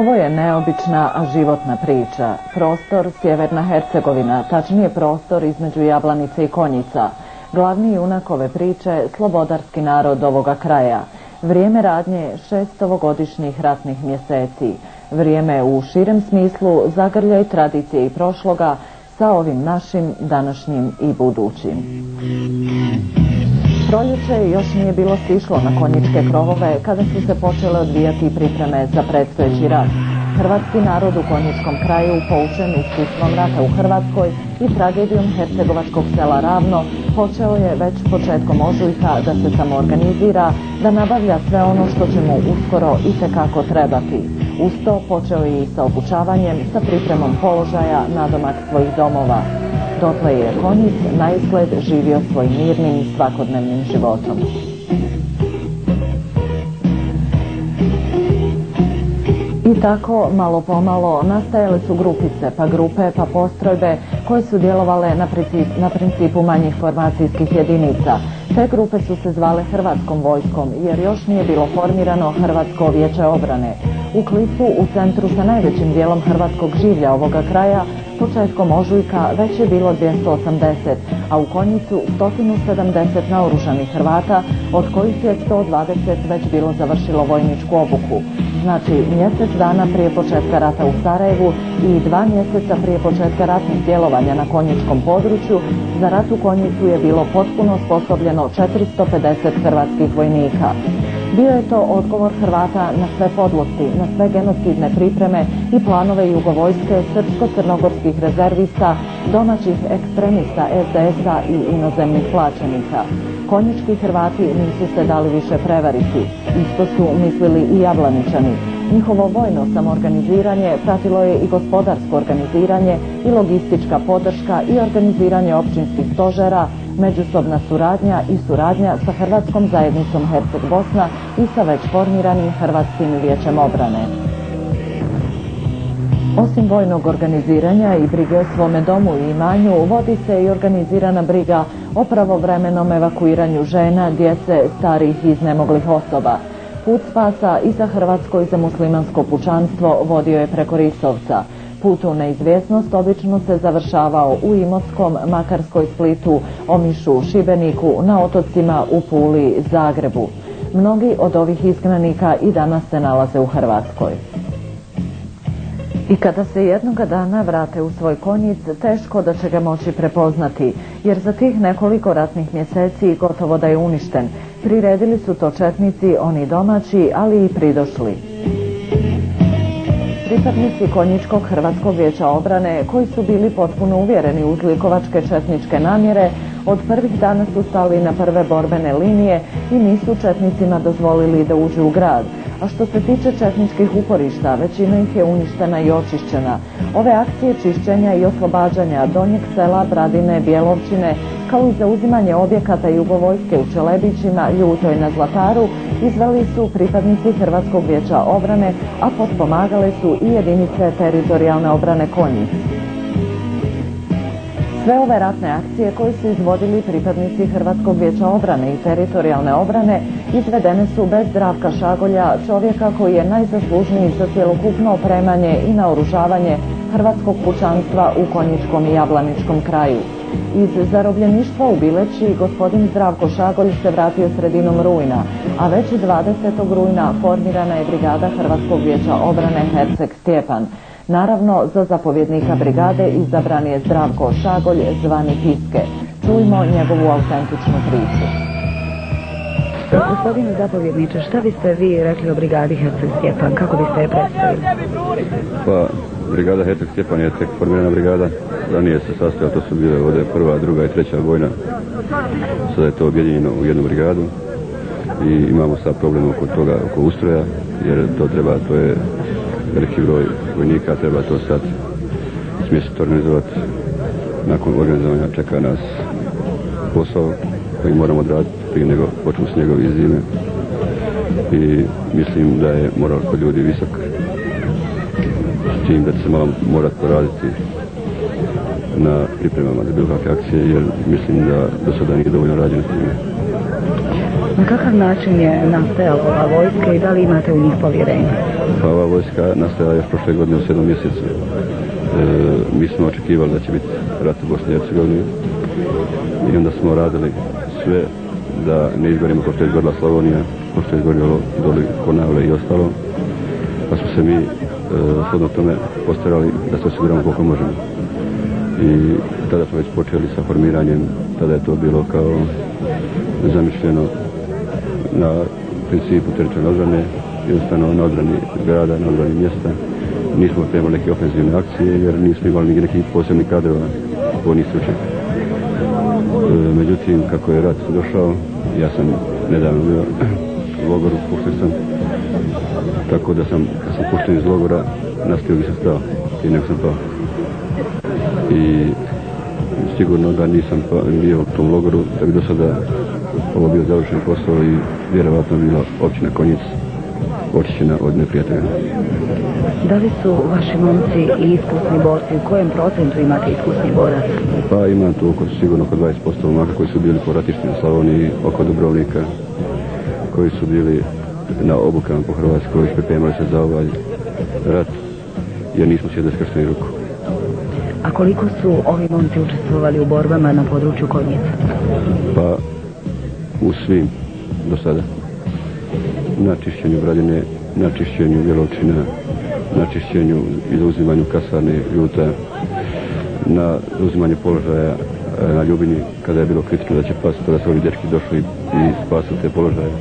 Ovo je neobična, a životna priča. Prostor Sjeverna Hercegovina, tačnije prostor između Jablanice i Konjica. Glavni junak ove priče, slobodarski narod ovoga kraja. Vrijeme radnje 600-godišnjih ratnih mjeseci. Vrijeme u širem smislu zagrljaj tradicije i prošloga sa ovim našim današnjim i budućim. Proljeće još nije bilo stišlo na konjičke krovove kada su se počele odvijati pripreme za predstojeći rat. Hrvatski narod u konjičkom kraju, poučen iskustvom rata u Hrvatskoj i tragedijom hercegovačkog sela Ravno, počeo je već početkom ožujka da se samoorganizira, da nabavlja sve ono što će mu uskoro itekako trebati. Uz to počeo je i sa obučavanjem, sa pripremom položaja nadomak svojih domova. Dotle je Konjic naizgled živio svojim mirnim i svakodnevnim životom. I tako, malo pomalo, nastajale su grupice, pa grupe, pa postrojbe koje su djelovale na principu manjih formacijskih jedinica. Te grupe su se zvale Hrvatskom vojskom, jer još nije bilo formirano Hrvatsko vijeće obrane. U Klisu, u centru sa najvećim dijelom hrvatskog življa ovoga kraja, početkom ožujka već je bilo 280, a u Konjicu 170 naoružanih Hrvata, od kojih je 120 već bilo završilo vojničku obuku. Znači, mjesec dana prije početka rata u Sarajevu i 2 mjeseca prije početka ratnih djelovanja na konjičkom području, za rat u Konjicu je bilo potpuno osposobljeno 450 hrvatskih vojnika. Bio je to odgovor Hrvata na sve podlosti, na sve genocidne pripreme i planove jugovojske, srpsko-crnogorskih rezervista, domaćih ekstremista SDS-a i inozemnih plaćenika. Konjički Hrvati nisu se dali više prevariti. Isto su mislili i Jablaničani. Njihovo vojno samoorganiziranje pratilo je i gospodarsko organiziranje i logistička podrška i organiziranje općinskih stožera, međusobna suradnja i suradnja sa Hrvatskom zajednicom Herceg-Bosna i sa već formiranim Hrvatskim vijećem obrane. Osim vojnog organiziranja i brige o svome domu i imanju, vodi se i organizirana briga o pravovremenom evakuiranju žena, djece, starih i iznemoglih osoba. Put spasa i za hrvatsko i za muslimansko pučanstvo vodio je preko Risovca. Put u neizvjesnost obično se završavao u Imotskom, Makarskoj, Splitu, Omišu, Šibeniku, na otocima u Puli, Zagrebu. Mnogi od ovih izgnanika i danas se nalaze u Hrvatskoj. I kada se jednoga dana vrate u svoj Konjic, teško da će ga moći prepoznati, jer za tih nekoliko ratnih mjeseci gotovo da je uništen. Priredili su to četnici, oni domaći, ali i pridošli. Pripadnici Konjičkog Hrvatskog vijeća obrane, koji su bili potpuno uvjereni u zlikovačke četničke namjere, od prvih dana su stali na prve borbene linije i nisu četnicima dozvolili da uđu u grad. A što se tiče četničkih uporišta, većina ih je uništena i očišćena. Ove akcije čišćenja i oslobađanja Donjeg sela, Bradine, Bjelovčine, kao i zauzimanje objekata jugovojske u Čelebićima, Ljutoj na Zlataru, izveli su pripadnici Hrvatskog vijeća obrane, a potpomagale su i jedinice teritorijalne obrane Konjic. Sve ove ratne akcije koje su izvodili pripadnici Hrvatskog vijeća obrane i teritorijalne obrane izvedene su bez Zdravka Šagolja, čovjeka koji je najzaslužniji za cjelokupno opremanje i naoružavanje hrvatskog pučanstva u Konjičkom i Jablaničkom kraju. Iz zarobljeništva u Bileći gospodin Zdravko Šagolj se vratio sredinom rujna, a već 20. rujna formirana je brigada Hrvatskog vijeća obrane Herceg Stjepan. Naravno, za zapovjednika brigade izabran je Zdravko Šagolj, zvani Piske. Čujmo njegovu autentičnu priču. Gospodine zapovjedniče, šta biste vi rekli o brigadi Herceg Stjepan? Kako biste je predstavili? Pa, brigada Herceg Stjepan je tek formirana brigada. Ranije se sastojala, to su bile ovdje 1., 2. i 3. vojna. Sada je to objedinjeno u jednu brigadu i imamo sad problem oko toga, oko ustroja, jer to je veliki broj vojnika, treba to sad smjestiti, organizovati. Nakon organizovanja čeka nas posao koji moramo odraditi prije nego počnu snjegovi iz zime. I mislim da je moral kod ljudi visok, s tim da će se malo morati poraditi na pripremama za bilo kakve akcije, jer mislim da do sada nije dovoljno rađeno s time. Na kakav način je nastajala ova vojska i da li imate u njih povjerenje? Pa ova vojska nastajala još prošle godine u 7. mjesecu. Mi smo očekivali da će biti rat u Bosni i Hercegovini i onda smo radili sve da ne izgorimo kao što je izgorila Slavonija, kao što je izgorilo doli Konavle i ostalo, pa smo se mi shodno tome postarali da se osiguramo koliko možemo. I tada smo već počeli sa formiranjem, tada je to bilo kao zamišljeno na principu teritorijalne odbrane, jednostavno na odbrani grada, na odbrani mjesta. Nismo trebali neke ofenzivne akcije jer nismo imali nekih posebnih kadrova vojnih stručnjaka. Međutim, kako je rat došao, ja sam nedavno bio u logoru, pušten sam, tako da sam pušten iz logora, nastavio bi se stao i nego sam pao. I sigurno da nisam bio u tom logoru, da bi do sada ovo bio završen posao i vjerovatno bila općina Konjic očišćena od neprijatelja. Da li su vaši momci i iskusni borci? U kojem procentu imate iskusni borac? Pa imam tu sigurno oko 20% momaka koji su bili po ratištima u Slavoniji, oko Dubrovnika, koji su bili na obukama po Hrvatskoj, pripremali se za ovaj rat, jer nismo sjedili skrštenih ruku. A koliko su ovi momci učestvovali u borbama na području Konjica? Pa u svim do sada. Na čišćenju Braljine, na čišćenju Bjelovčina, na čišćenju i zauzimanju kasarne Ljuta, na zauzimanju položaja na Ljubini kada je bilo kritično da će pasti, tada su ovi dečki došli i spasili te položaje.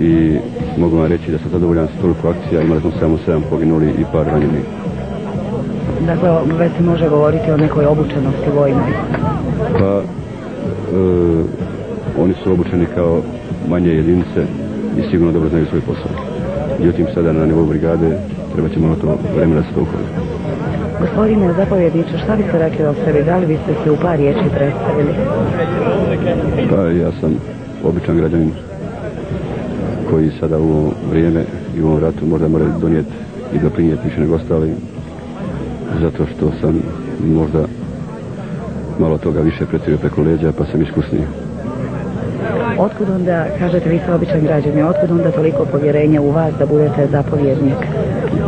I mogu vam reći da sam zadovoljan s toliko akcija, imali smo samo 7 poginuli i par ranjenih. Dakle, već se može govoriti o nekoj obučenosti vojnoj. Pa, oni su obučeni kao manje jedinice i sigurno dobro znaju svoj posao. Međutim, sada na nivou brigade treba će malo to vremena da se to uhodi. Gospodine zapovjedniče, šta biste rekli o sebi? Da li biste se u par riječi predstavili? Pa, ja sam običan građanin koji sada u ovo vrijeme i u ovom ratu možda mora donijeti i doprinijeti više nego ostali, zato što sam možda malo toga više pretvorio preko leđa, pa sam iskusniji. Otkud onda, kažete vi ste običan građanin, otkud onda toliko povjerenja u vas da budete zapovjednik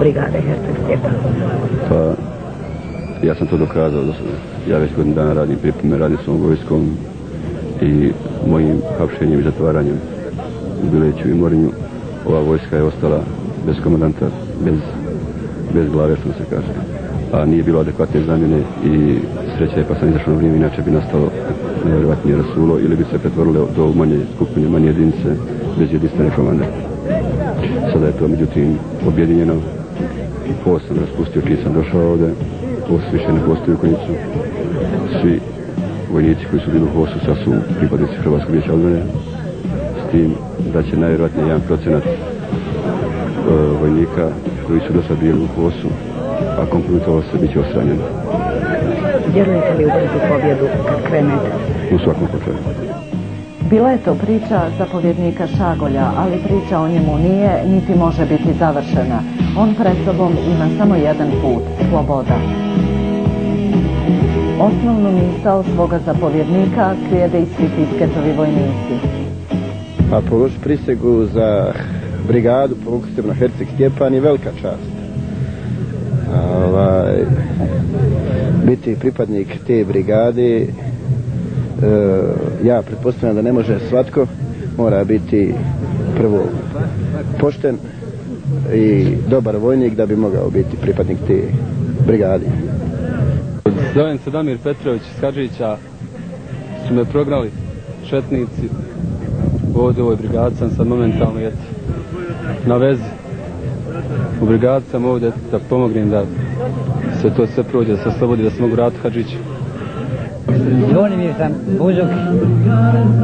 brigade Herceg Stjepan? Pa, ja sam to dokazao do sada. Ja već godinu dana radim pripreme, radim s ovom vojskom i mojim hapšenjem i zatvaranjem u Bileću i Morinju. Ova vojska je ostala bez komandanta, bez glave, što se kaže. A nije bilo adekvatne zamjene i sreća je pa sam izašao na vrijeme, inače bi nastalo nevjerojatnije rasulo ili bi se pretvorilo to u manje skupine, manje jedinice bez jedinstvene komande. Sada je to međutim objedinjeno. Ovo sam raspustio čiji sam došao ovdje, ovo više ne postoji u Konjicu. Svi vojnici koji su bili u HOS-u sad su pripadnici Hrvatskog vijeća odbrane, s tim da će najvjerojatnije 1% vojnika koji su do sad bili u HOS-u, a kompromitovalo se, bit će ostranjeno. Vjerujete li u brzu pobjedu kad krenete? U svakom slučaju. Bila je to priča zapovjednika Šagolja, ali priča o njemu nije niti može biti završena. On pred sobom ima samo jedan put, sloboda. Osnovnu misao svoga zapovjednika slijede i svi Pisketovi vojnici. A položiti prisegu za brigadu, posebno Herceg Stjepan, je velika čast. Biti pripadnik te brigade, ja pretpostavljam da ne može svatko, mora biti prvo pošten i dobar vojnik da bi mogao biti pripadnik te brigade. Zovem se Damir Petrović iz Hadžića, su me prognali četnici, ovdje u ovoj brigadi sam sad momentalno na vezi. U brigadi sam ovdje da pomognem da se to sve prođe, da se oslobodi, da se mogu vratiti Hadžiću. Zvonimir sam, Buzuk.